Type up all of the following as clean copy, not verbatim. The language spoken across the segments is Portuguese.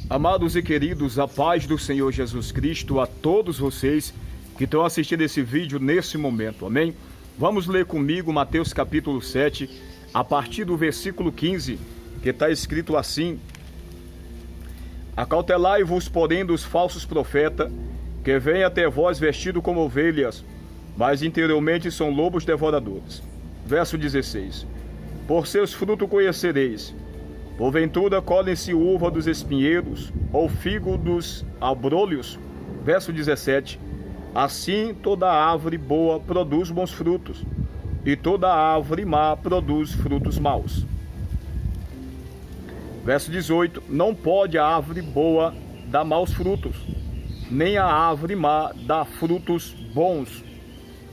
Amados e queridos, a paz do Senhor Jesus Cristo a todos vocês que estão assistindo esse vídeo nesse momento, amém? Vamos ler comigo Mateus capítulo 7, a partir do versículo 15, que está escrito assim: Acautelai-vos, porém, dos falsos profetas, que vêm até vós vestidos como ovelhas, mas interiormente são lobos devoradores. Verso 16: Por seus frutos conhecereis. Porventura colhem-se uva dos espinheiros, ou figo dos abrolhos? Verso 17: Assim toda árvore boa produz bons frutos, e toda árvore má produz frutos maus. Verso 18: Não pode a árvore boa dar maus frutos, nem a árvore má dar frutos bons.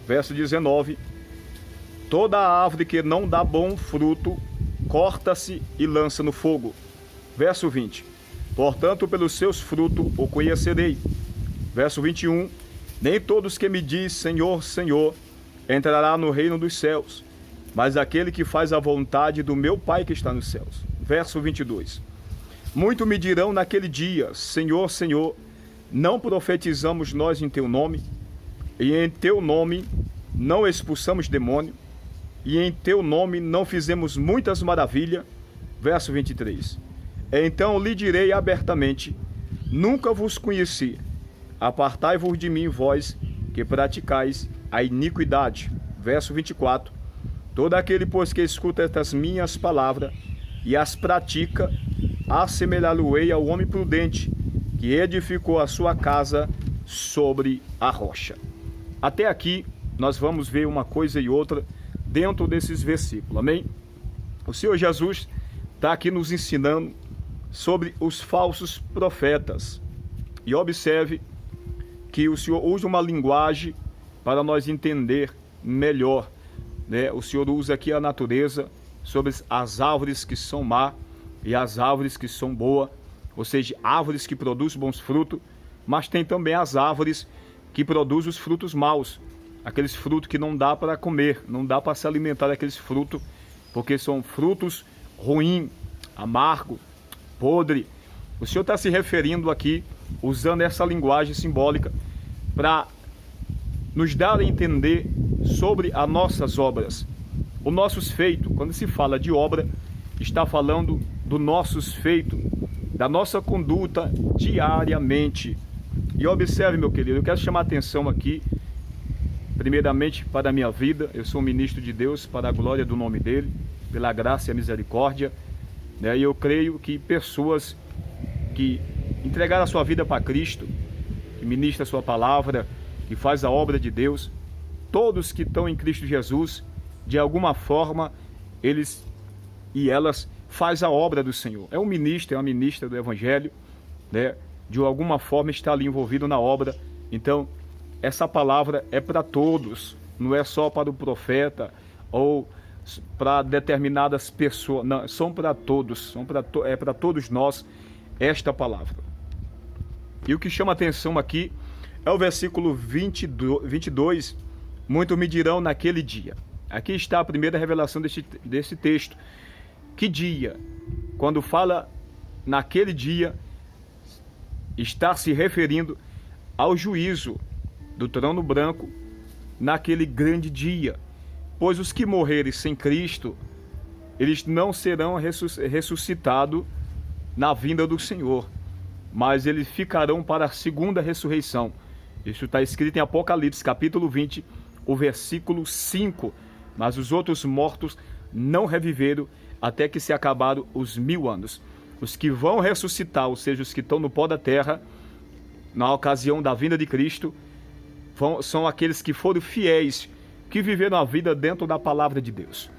Verso 19: Toda árvore que não dá bom fruto, corta-se e lança no fogo. Verso 20: Portanto, pelos seus frutos o conhecerei. Verso 21: Nem todos que me diz Senhor, Senhor, entrará no reino dos céus, mas aquele que faz a vontade do meu Pai que está nos céus. Verso 22: Muito me dirão naquele dia, Senhor, Senhor, não profetizamos nós em teu nome, e em teu nome não expulsamos demônio, e em teu nome não fizemos muitas maravilhas? Verso 23: Então lhe direi abertamente: Nunca vos conheci. Apartai-vos de mim, vós que praticais a iniquidade. Verso 24: Todo aquele, pois, que escuta estas minhas palavras e as pratica, assemelhá-lo-ei ao homem prudente, que edificou a sua casa sobre a rocha. Até aqui nós vamos ver uma coisa e outra dentro desses versículos, amém? O Senhor Jesus está aqui nos ensinando sobre os falsos profetas. E observe que o Senhor usa uma linguagem para nós entender melhor, né? O Senhor usa aqui a natureza sobre as árvores que são má e as árvores que são boas, ou seja, árvores que produzem bons frutos, mas tem também as árvores que produzem os frutos maus, aqueles frutos que não dá para comer, não dá para se alimentar daqueles frutos, porque são frutos ruins, amargo, podre. O Senhor está se referindo aqui, usando essa linguagem simbólica, para nos dar a entender sobre as nossas obras, os nossos feitos. Quando se fala de obra, está falando dos nossos feitos, da nossa conduta diariamente. E observe, meu querido, eu quero chamar a atenção aqui, primeiramente para a minha vida. Eu sou um ministro de Deus para a glória do nome dele, pela graça e a misericórdia, né? E eu creio que pessoas que entregaram a sua vida para Cristo, que ministra a sua palavra, que faz a obra de Deus, todos que estão em Cristo Jesus, de alguma forma, eles e elas fazem a obra do Senhor. É um ministro, é uma ministra do Evangelho, né? De alguma forma está ali envolvido na obra. Então, essa palavra é para todos, não é só para o profeta ou para determinadas pessoas, não, são para todos, é para todos nós esta palavra. E o que chama atenção aqui é o versículo 22, muito me dirão naquele dia. Aqui está a primeira revelação desse texto. Que dia? Quando fala naquele dia, está se referindo ao juízo do trono branco naquele grande dia, pois os que morrerem sem Cristo, eles não serão ressuscitados na vinda do Senhor, mas eles ficarão para a segunda ressurreição. Isso está escrito em Apocalipse capítulo 20, o versículo 5. Mas os outros mortos não reviveram até que se acabaram os 1000 anos. Os que vão ressuscitar, ou seja, os que estão no pó da terra, na ocasião da vinda de Cristo, são aqueles que foram fiéis, que viveram a vida dentro da palavra de Deus,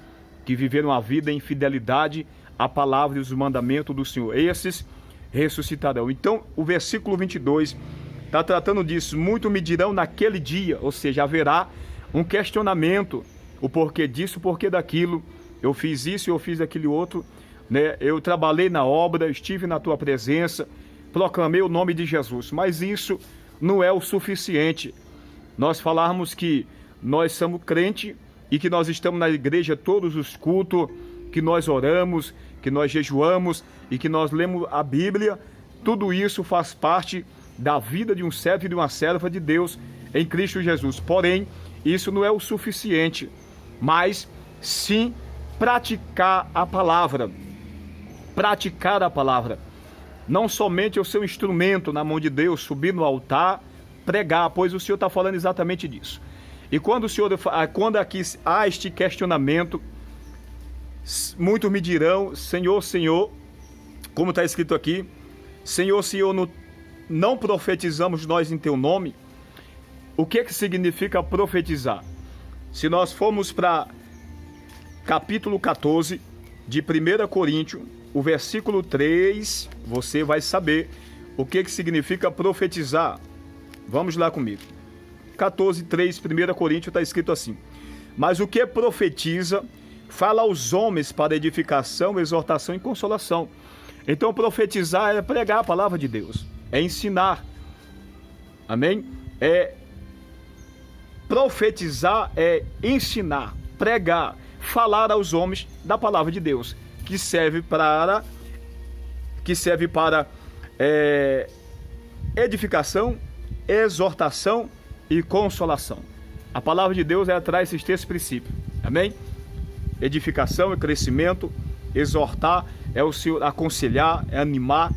que viveram a vida em fidelidade à palavra e os mandamentos do Senhor. Esses ressuscitarão. Então, o versículo 22 está tratando disso. Muito me dirão naquele dia, ou seja, haverá um questionamento, o porquê disso, o porquê daquilo. Eu fiz isso, eu fiz aquele outro, né? Eu trabalhei na obra, estive na tua presença, proclamei o nome de Jesus, mas isso não é o suficiente. Nós falarmos que nós somos crente e que nós estamos na igreja todos os cultos, que nós oramos, que nós jejuamos e que nós lemos a Bíblia, tudo isso faz parte da vida de um servo e de uma serva de Deus em Cristo Jesus. Porém, isso não é o suficiente, mas sim praticar a palavra. Praticar a palavra. Não somente o seu instrumento na mão de Deus, subir no altar, pregar, pois o Senhor está falando exatamente disso. E quando aqui há este questionamento, muitos me dirão: Senhor, Senhor, como está escrito aqui, Senhor, Senhor, não profetizamos nós em teu nome? O que significa profetizar? Se nós formos para capítulo 14 de 1 Coríntios, o versículo 3, você vai saber o que significa profetizar. Vamos lá comigo. 14, 3, 1 Coríntios está escrito assim: mas o que profetiza, fala aos homens para edificação, exortação e consolação. Então profetizar é pregar a palavra de Deus, é ensinar. Amém? Profetizar é ensinar, pregar, falar aos homens da palavra de Deus, que serve para edificação, exortação e consolação. A palavra de Deus traz esses três princípios. Amém? Edificação é crescimento, exortar é o Senhor, aconselhar, é animar.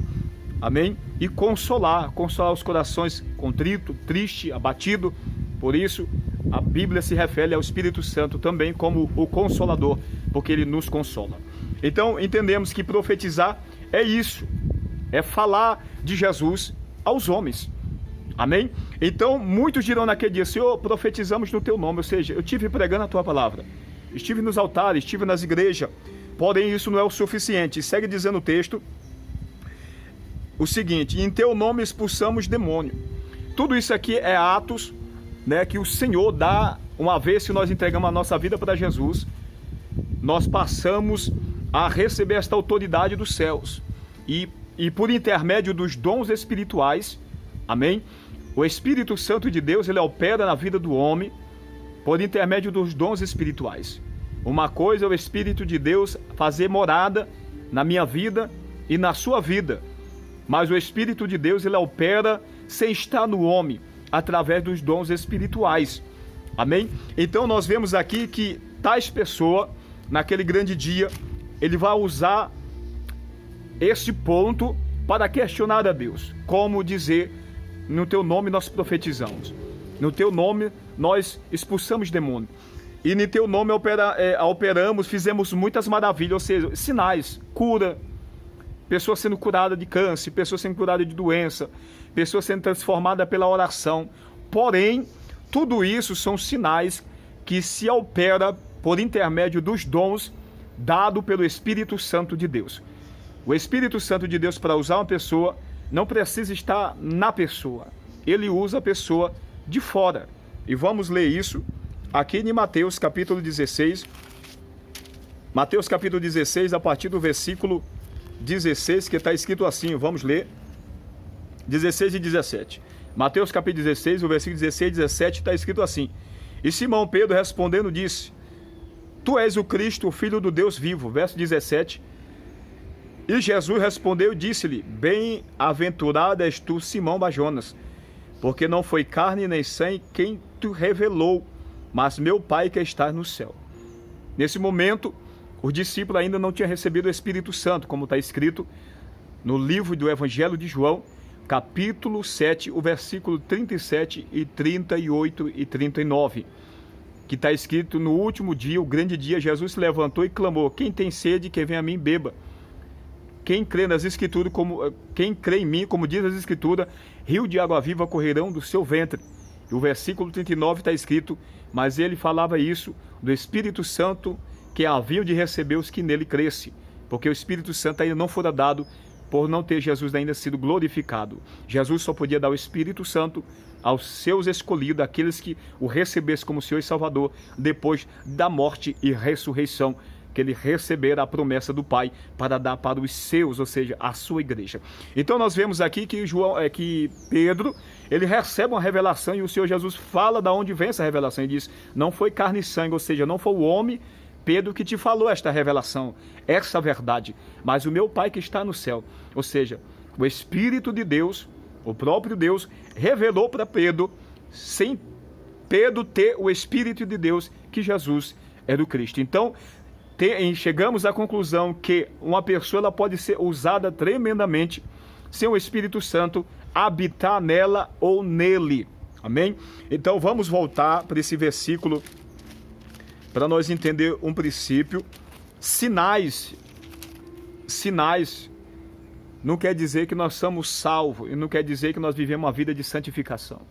Amém? E consolar os corações contrito, triste, abatido. Por isso, a Bíblia se refere ao Espírito Santo também como o Consolador, porque ele nos consola. Então, entendemos que profetizar é isso, é falar de Jesus aos homens. Amém? Então, muitos dirão naquele dia: Senhor, profetizamos no teu nome, ou seja, eu estive pregando a tua palavra, estive nos altares, estive nas igrejas, porém isso não é o suficiente. Segue dizendo o texto o seguinte: em teu nome expulsamos demônio. Tudo isso aqui é atos, né, que o Senhor dá. Uma vez que nós entregamos a nossa vida para Jesus, nós passamos a receber esta autoridade dos céus, e por intermédio dos dons espirituais, amém? O Espírito Santo de Deus, ele opera na vida do homem por intermédio dos dons espirituais. Uma coisa é o Espírito de Deus fazer morada na minha vida e na sua vida, mas o Espírito de Deus, ele opera sem estar no homem, através dos dons espirituais. Amém? Então nós vemos aqui que tais pessoas, naquele grande dia, ele vai usar esse ponto para questionar a Deus. Como dizer: no teu nome nós profetizamos, no teu nome nós expulsamos demônio, e no teu nome operamos, fizemos muitas maravilhas, ou seja, sinais, cura, pessoas sendo curadas de câncer, pessoas sendo curadas de doença, pessoas sendo transformadas pela oração. Porém, tudo isso são sinais que se opera por intermédio dos dons dado pelo Espírito Santo de Deus. O Espírito Santo de Deus, para usar uma pessoa, não precisa estar na pessoa. Ele usa a pessoa de fora. E vamos ler isso aqui em Mateus capítulo 16. Mateus capítulo 16, a partir do versículo 16, que está escrito assim, vamos ler, 16 e 17. Mateus capítulo 16, o versículo 16 e 17 está escrito assim: e Simão Pedro respondendo disse: tu és o Cristo, o Filho do Deus vivo. Verso 17. E Jesus respondeu e disse-lhe: bem-aventurado és tu, Simão Bajonas, porque não foi carne nem sangue quem te revelou, mas meu Pai que está no céu. Nesse momento, os discípulos ainda não tinham recebido o Espírito Santo, como está escrito no livro do Evangelho de João, capítulo 7, o versículo 37 e 38 e 39, que está escrito: no último dia, o grande dia, Jesus se levantou e clamou: quem tem sede, que venha a mim beba. Quem crê nas Escrituras, quem crê em mim, como diz as Escrituras, rio de água viva correrão do seu ventre. E o versículo 39 está escrito: mas ele falava isso do Espírito Santo que haviam de receber os que nele crescem, porque o Espírito Santo ainda não fora dado, por não ter Jesus ainda sido glorificado. Jesus só podia dar o Espírito Santo aos seus escolhidos, aqueles que o recebessem como Senhor e Salvador, depois da morte e ressurreição, que ele recebera a promessa do Pai para dar para os seus, ou seja, a sua igreja. Então nós vemos aqui que Pedro, ele recebe uma revelação, e o Senhor Jesus fala de onde vem essa revelação, e diz: não foi carne e sangue, ou seja, não foi o homem, Pedro, que te falou esta revelação, essa verdade, mas o meu Pai que está no céu. Ou seja, O Espírito de Deus, o próprio Deus, revelou para Pedro, sem Pedro ter o Espírito de Deus, que Jesus era o Cristo. Então, chegamos à conclusão que uma pessoa ela pode ser usada tremendamente sem o Espírito Santo habitar nela ou nele. Amém? Então, vamos voltar para esse versículo para nós entender um princípio. Sinais não quer dizer que nós somos salvos e não quer dizer que nós vivemos uma vida de santificação.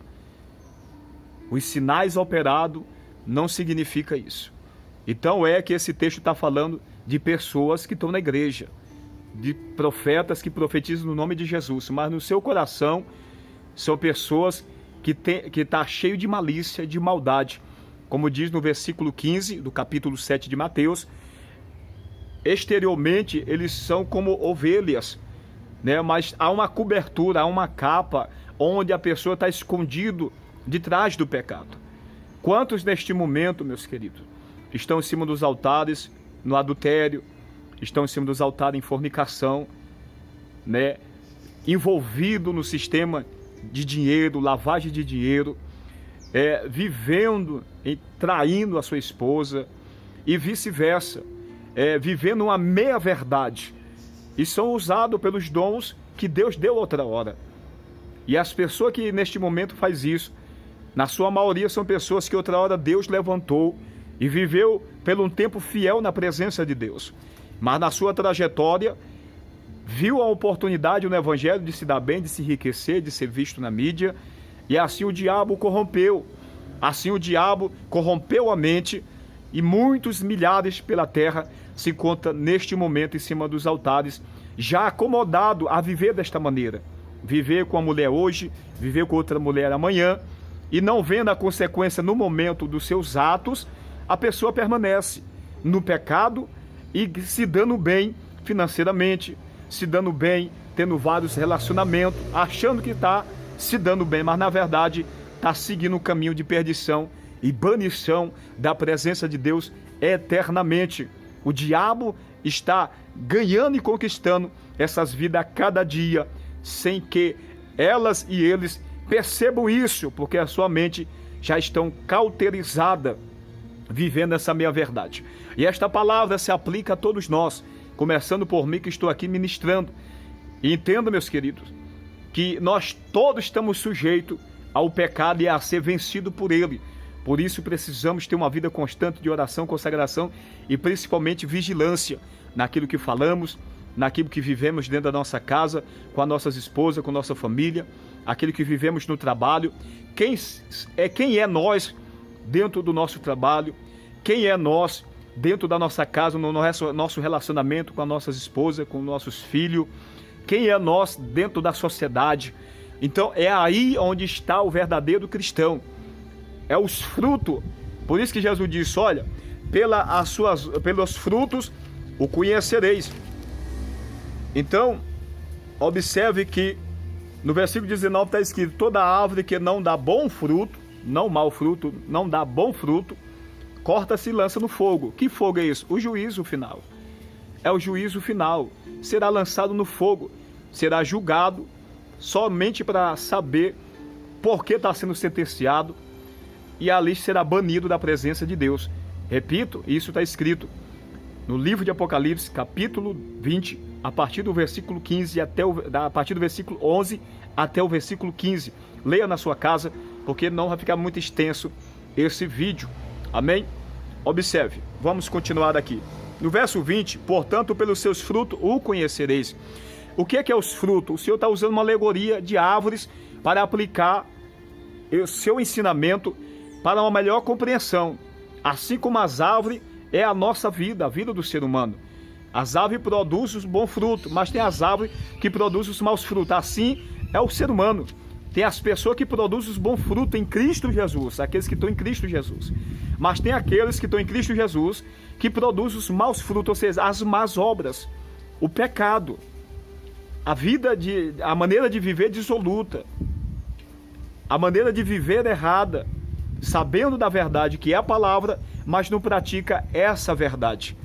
Os sinais operados não significa isso. Então é que esse texto está falando de pessoas que estão na igreja, de profetas que profetizam no nome de Jesus, mas no seu coração são pessoas que está cheio de malícia, de maldade. Como diz no versículo 15 do capítulo 7 de Mateus, exteriormente eles são como ovelhas, né? Mas há uma cobertura, há uma capa onde a pessoa está escondido de trás do pecado. Quantos neste momento, meus queridos, estão em cima dos altares no adultério, estão em cima dos altares em fornicação, né? Envolvido no sistema de dinheiro, lavagem de dinheiro, vivendo e traindo a sua esposa e vice-versa, vivendo uma meia-verdade, e são usados pelos dons que Deus deu outra hora. E as pessoas que neste momento faz isso, na sua maioria são pessoas que outra hora Deus levantou e viveu por um tempo fiel na presença de Deus, mas na sua trajetória viu a oportunidade no Evangelho de se dar bem, de se enriquecer, de ser visto na mídia, e assim o diabo corrompeu. Assim o diabo corrompeu a mente, e muitos milhares pela terra se encontram neste momento em cima dos altares, já acomodado a viver desta maneira. Viver com a mulher hoje, viver com outra mulher amanhã, e não vendo a consequência no momento dos seus atos, a pessoa permanece no pecado e se dando bem financeiramente, se dando bem, tendo vários relacionamentos, achando que está se dando bem, mas na verdade está seguindo um caminho de perdição e banição da presença de Deus eternamente. O diabo está ganhando e conquistando essas vidas a cada dia, sem que elas e eles percebam isso, porque a sua mente já estão cauterizada, vivendo essa meia-verdade. E esta palavra se aplica a todos nós, começando por mim que estou aqui ministrando. E entenda, meus queridos, que nós todos estamos sujeitos ao pecado e a ser vencido por ele. Por isso precisamos ter uma vida constante de oração, consagração e principalmente vigilância naquilo que falamos, naquilo que vivemos dentro da nossa casa, com as nossas esposas, com a nossa família, aquilo que vivemos no trabalho. Quem é nós dentro do nosso trabalho? Quem é nós dentro da nossa casa, no nosso relacionamento com as nossas esposas, com nossos filhos? Quem é nós dentro da sociedade? Então é aí onde está o verdadeiro cristão. É os frutos. Por isso que Jesus disse, olha, pelos frutos o conhecereis. Então, observe que no versículo 19 está escrito, toda árvore que não dá bom fruto, não mau fruto, não dá bom fruto, corta-se e lança no fogo. Que fogo é isso? O juízo final. É o juízo final. Será lançado no fogo. Será julgado somente para saber por que está sendo sentenciado, e ali será banido da presença de Deus. Repito, isso está escrito no livro de Apocalipse, capítulo 20, a partir do versículo 15 a partir do versículo 11 até o versículo 15. Leia na sua casa, porque não vai ficar muito extenso esse vídeo. Amém? Observe, vamos continuar aqui. No verso 20, portanto, pelos seus frutos o conhecereis. O que é os frutos? O Senhor está usando uma alegoria de árvores para aplicar o seu ensinamento para uma melhor compreensão. Assim como as árvores é a nossa vida, a vida do ser humano. As árvores produzem os bons frutos, mas tem as árvores que produzem os maus frutos. Assim é o ser humano. Tem as pessoas que produzem os bons frutos em Cristo Jesus, aqueles que estão em Cristo Jesus. Mas tem aqueles que estão em Cristo Jesus que produzem os maus frutos, ou seja, as más obras, o pecado, a maneira de viver dissoluta, a maneira de viver errada, sabendo da verdade que é a palavra, mas não pratica essa verdade.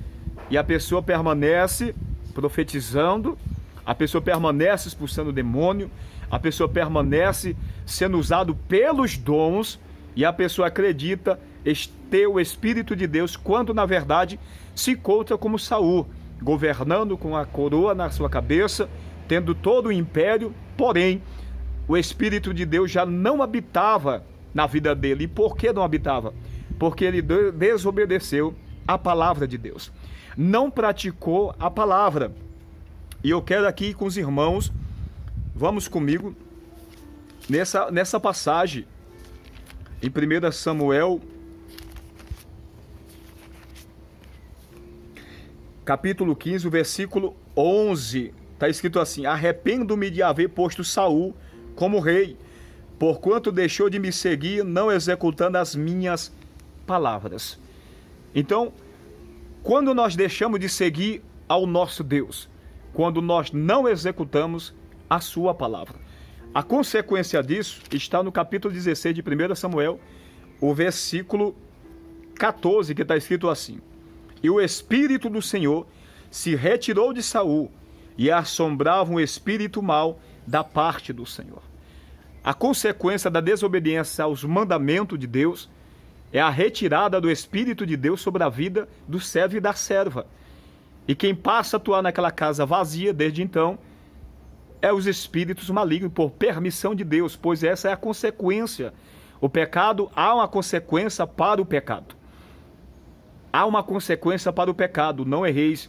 E a pessoa permanece profetizando, a pessoa permanece expulsando o demônio, a pessoa permanece sendo usado pelos dons e a pessoa acredita ter o Espírito de Deus, quando na verdade se encontra como Saul, governando com a coroa na sua cabeça, tendo todo o império, porém o Espírito de Deus já não habitava na vida dele. E por que não habitava? Porque ele desobedeceu a palavra de Deus, não praticou a palavra. E eu quero aqui com os irmãos, vamos comigo nessa passagem em 1 Samuel, capítulo 15, o versículo 11, está escrito assim: arrependo-me de haver posto Saul como rei, porquanto deixou de me seguir, não executando as minhas palavras. Então, quando nós deixamos de seguir ao nosso Deus, quando nós não executamos a sua palavra, a consequência disso está no capítulo 16 de 1 Samuel, o versículo 14, que está escrito assim: e o Espírito do Senhor se retirou de Saul, e assombrava um espírito mau da parte do Senhor. A consequência da desobediência aos mandamentos de Deus é a retirada do Espírito de Deus sobre a vida do servo e da serva. E quem passa a atuar naquela casa vazia desde então é os espíritos malignos, por permissão de Deus, pois essa é a consequência. O pecado, há uma consequência para o pecado. Há uma consequência para o pecado, não erreis,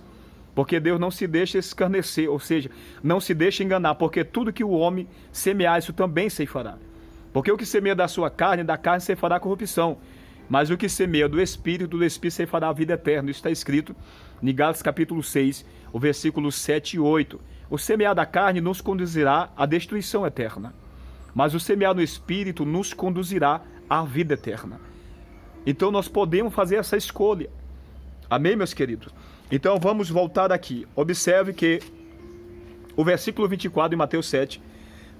porque Deus não se deixa escarnecer, ou seja, não se deixa enganar, porque tudo que o homem semear, isso também ceifará. Porque o que semeia da sua carne, da carne ceifará corrupção, mas o que semeia do Espírito ceifará a vida eterna. Isso está escrito em Gálatas capítulo 6, o versículo 7 e 8. O semear da carne nos conduzirá à destruição eterna, mas o semear no Espírito nos conduzirá à vida eterna. Então nós podemos fazer essa escolha. Amém, meus queridos? Então vamos voltar aqui. Observe que o versículo 24 de Mateus 7: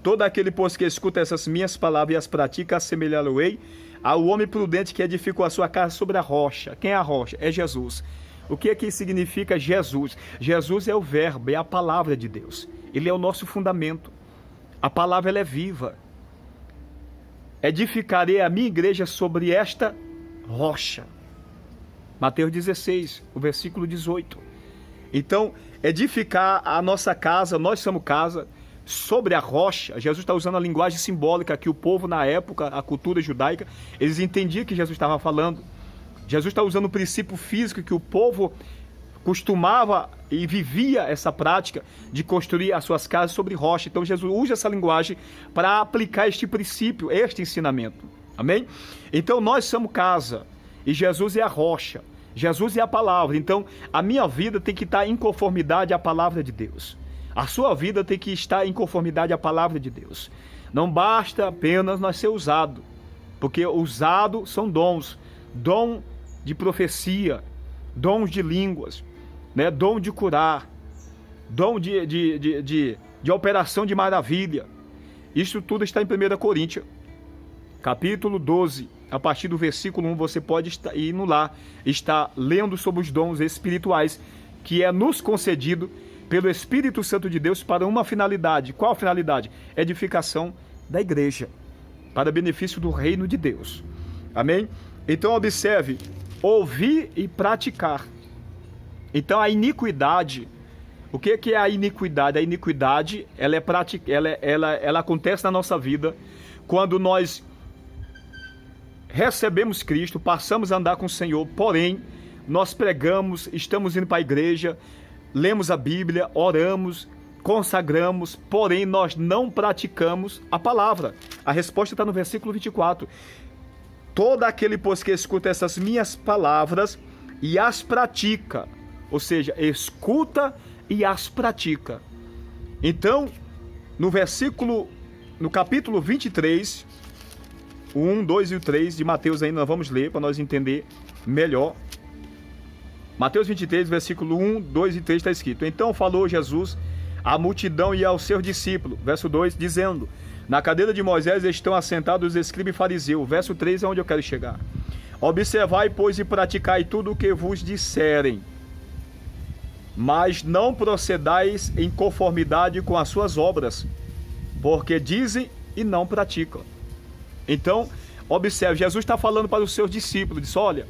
todo aquele, pois, que escuta essas minhas palavras e as pratica, assemelhá-lo-ei ao homem prudente que edificou a sua casa sobre a rocha. Quem é a rocha? É Jesus. O que aqui significa Jesus? Jesus é o verbo, é a palavra de Deus. Ele é o nosso fundamento. A palavra, ela é viva. Edificarei a minha igreja sobre esta rocha. Mateus 16, o versículo 18. Então, edificar a nossa casa, nós somos casa, sobre a rocha. Jesus está usando a linguagem simbólica que o povo na época, a cultura judaica, eles entendiam que Jesus estava falando. Jesus está usando o princípio físico que o povo costumava e vivia essa prática de construir as suas casas sobre rocha. Então Jesus usa essa linguagem para aplicar este princípio, este ensinamento. Amém? Então nós somos casa e Jesus é a rocha. Jesus é a palavra. Então a minha vida tem que estar em conformidade à palavra de Deus. A sua vida tem que estar em conformidade à palavra de Deus. Não basta apenas nós ser usado, porque usado são dons. Dom de profecia, dons de línguas, né? Dom de curar, dom de operação de maravilha. Isso tudo está em 1 Coríntios, capítulo 12, a partir do versículo 1, você pode ir no lá, está lendo sobre os dons espirituais, que é nos concedido pelo Espírito Santo de Deus para uma finalidade. Qual a finalidade? Edificação da igreja, para benefício do reino de Deus. Amém? Então observe, ouvir e praticar. Então a iniquidade, o que é a iniquidade? A iniquidade, ela acontece na nossa vida quando nós recebemos Cristo, passamos a andar com o Senhor, porém nós pregamos, estamos indo para a igreja, lemos a Bíblia, oramos, consagramos, porém nós não praticamos a palavra. A resposta está no versículo 24. Todo aquele, pois, que escuta essas minhas palavras e as pratica, ou seja, escuta e as pratica. Então, no capítulo 23, o 1, 2 e o 3 de Mateus ainda nós vamos ler para nós entender melhor. Mateus 23, versículo 1, 2 e 3 está escrito: então falou Jesus à multidão e aos seus discípulos, verso 2, dizendo: na cadeira de Moisés estão assentados os escribas e fariseus. Verso 3 é onde eu quero chegar. Observai, pois, e praticai tudo o que vos disserem. mas não procedais em conformidade com as suas obras, porque dizem e não praticam. Então, observe, Jesus está falando para os seus discípulos, diz: olha,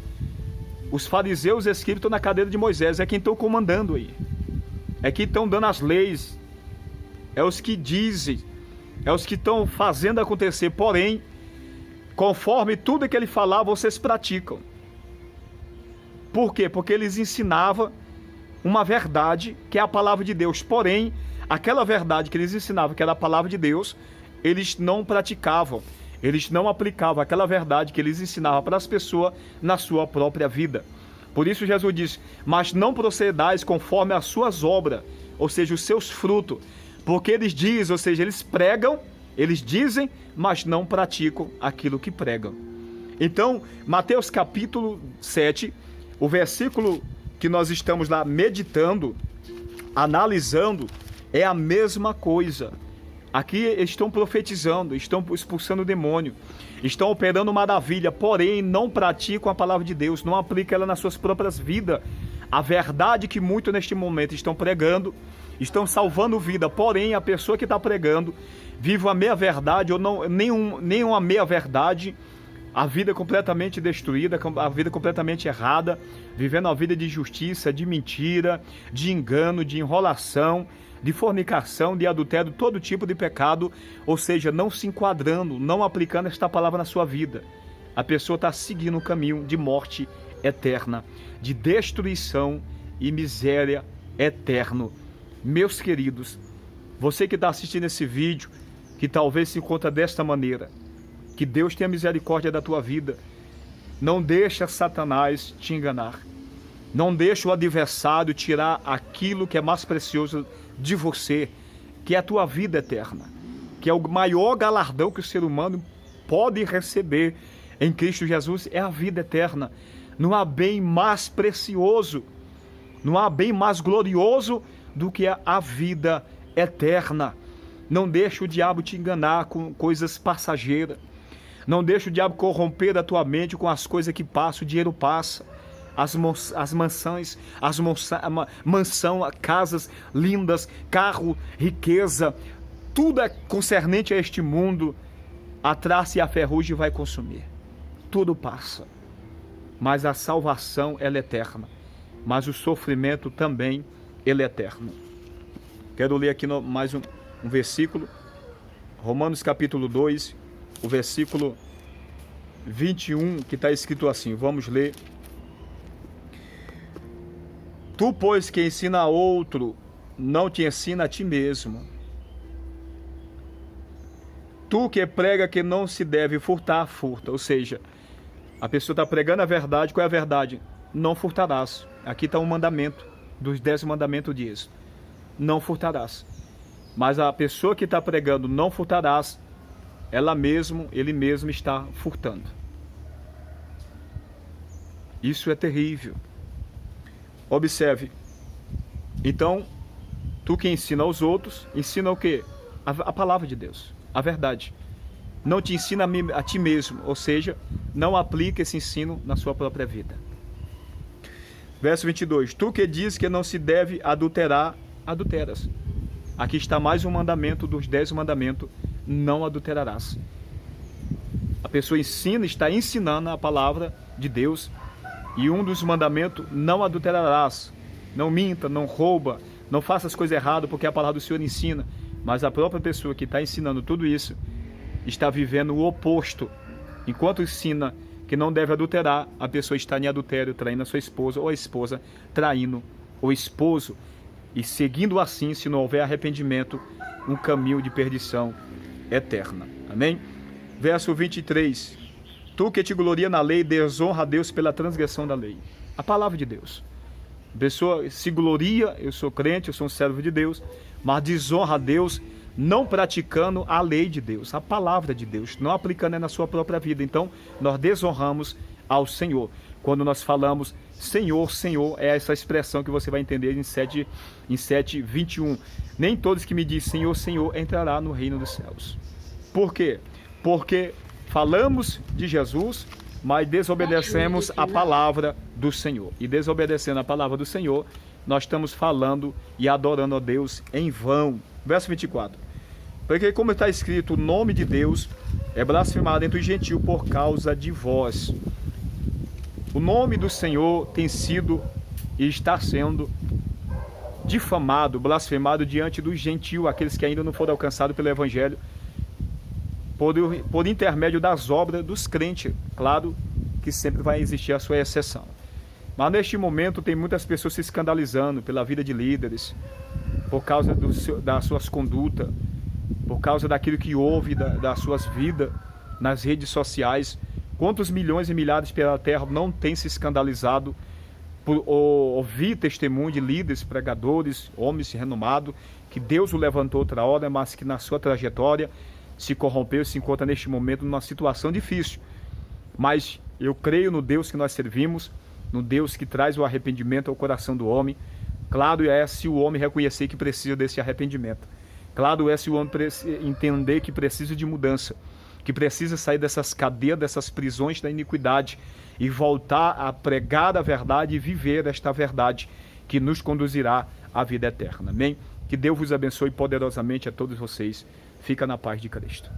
os fariseus e os escribas estão na cadeira de Moisés, é quem estão comandando aí, é quem estão dando as leis, é os que dizem, é os que estão fazendo acontecer, porém, conforme tudo que ele falava, vocês praticam. Por quê? Porque eles ensinavam uma verdade, que é a palavra de Deus, porém, aquela verdade que eles ensinavam, que era a palavra de Deus, eles não praticavam, eles não aplicavam aquela verdade que eles ensinavam para as pessoas na sua própria vida. Por isso Jesus diz: mas não procedais conforme as suas obras, ou seja, os seus frutos, porque eles dizem, ou seja, eles pregam, eles dizem, mas não praticam aquilo que pregam. Então, Mateus capítulo 7, o versículo que nós estamos lá meditando, analisando, é a mesma coisa. Aqui estão profetizando, estão expulsando o demônio, estão operando maravilha, porém não praticam a palavra de Deus, não aplicam ela nas suas próprias vidas. A verdade que muitos neste momento estão pregando, estão salvando vida, porém a pessoa que está pregando vive uma meia-verdade ou não, nenhuma meia-verdade, a vida completamente destruída, a vida completamente errada, vivendo uma vida de injustiça, de mentira, de engano, de enrolação, de fornicação, de adultério, todo tipo de pecado, ou seja, não se enquadrando, não aplicando esta palavra na sua vida. A pessoa está seguindo um caminho de morte eterna, de destruição e miséria eterna. Meus queridos, você que está assistindo esse vídeo, que talvez se encontra desta maneira, que Deus tenha misericórdia da tua vida. Não deixa Satanás te enganar. Não deixa o adversário tirar aquilo que é mais precioso de você, que é a tua vida eterna, que é o maior galardão que o ser humano pode receber em Cristo Jesus, é a vida eterna. Não há bem mais precioso, não há bem mais glorioso do que a vida eterna. Não deixa o diabo te enganar com coisas passageiras. Não deixa o diabo corromper a tua mente com as coisas que passam, o dinheiro passa. As mansões, casas lindas, carro, riqueza, tudo é concernente a este mundo, a traça e a ferrugem vai consumir. Tudo passa. Mas a salvação, ela é eterna. Mas o sofrimento também, ele é eterno. Quero ler aqui mais um versículo. Romanos capítulo 2, o versículo 21, que está escrito assim. Vamos ler. Tu, pois, que ensina a outro, não te ensina a ti mesmo. Tu que prega que não se deve furtar, furta. Ou seja, a pessoa está pregando a verdade. Qual é a verdade? Não furtarás. Aqui está um mandamento, dos 10 mandamentos diz: não furtarás. Mas a pessoa que está pregando não furtarás, ele mesmo está furtando. Isso é terrível. Observe. Então, tu que ensina aos outros, ensina o quê? A palavra de Deus, a verdade. Não te ensina a ti mesmo, ou seja, não aplica esse ensino na sua própria vida. Verso 22. Tu que diz que não se deve adulterar, adulteras. Aqui está mais um mandamento dos 10 mandamentos: não adulterarás. A pessoa está ensinando a palavra de Deus, e um dos mandamentos: não adulterarás. Não minta, não rouba, não faça as coisas erradas, porque a palavra do Senhor ensina. Mas a própria pessoa que está ensinando tudo isso está vivendo o oposto. Enquanto ensina que não deve adulterar, a pessoa está em adultério, traindo a sua esposa, ou a esposa traindo o esposo. E seguindo assim, se não houver arrependimento, um caminho de perdição eterna. Amém? Verso 23. Tu que te gloria na lei, desonra a Deus pela transgressão da lei. A palavra de Deus. A pessoa se gloria: eu sou crente, eu sou um servo de Deus, mas desonra a Deus não praticando a lei de Deus, a palavra de Deus, não aplicando na sua própria vida. Então, nós desonramos ao Senhor. Quando nós falamos Senhor, Senhor, é essa expressão que você vai entender em 7:21. Nem todos que me dizem Senhor, Senhor entrará no reino dos céus. Por quê? Porque falamos de Jesus, mas desobedecemos a palavra do Senhor. E desobedecendo a palavra do Senhor, nós estamos falando e adorando a Deus em vão. Verso 24. Porque como está escrito, o nome de Deus é blasfemado entre os gentios por causa de vós. O nome do Senhor tem sido e está sendo difamado, blasfemado diante dos gentios, aqueles que ainda não foram alcançados pelo Evangelho, por intermédio das obras dos crentes. Claro que sempre vai existir a sua exceção. Mas neste momento tem muitas pessoas se escandalizando pela vida de líderes, por causa das suas condutas, por causa daquilo que houve das suas vidas nas redes sociais. Quantos milhões e milhares pela terra não têm se escandalizado por ouvir testemunho de líderes, pregadores, homens renomados, que Deus o levantou outra hora, mas que na sua trajetória se corrompeu e se encontra neste momento numa situação difícil. Mas eu creio no Deus que nós servimos, no Deus que traz o arrependimento ao coração do homem. Claro é se o homem reconhecer que precisa desse arrependimento. Claro é se o homem entender que precisa de mudança, que precisa sair dessas cadeias, dessas prisões da iniquidade e voltar a pregar a verdade e viver esta verdade que nos conduzirá à vida eterna. Amém? Que Deus vos abençoe poderosamente a todos vocês. Fica na paz de Cristo.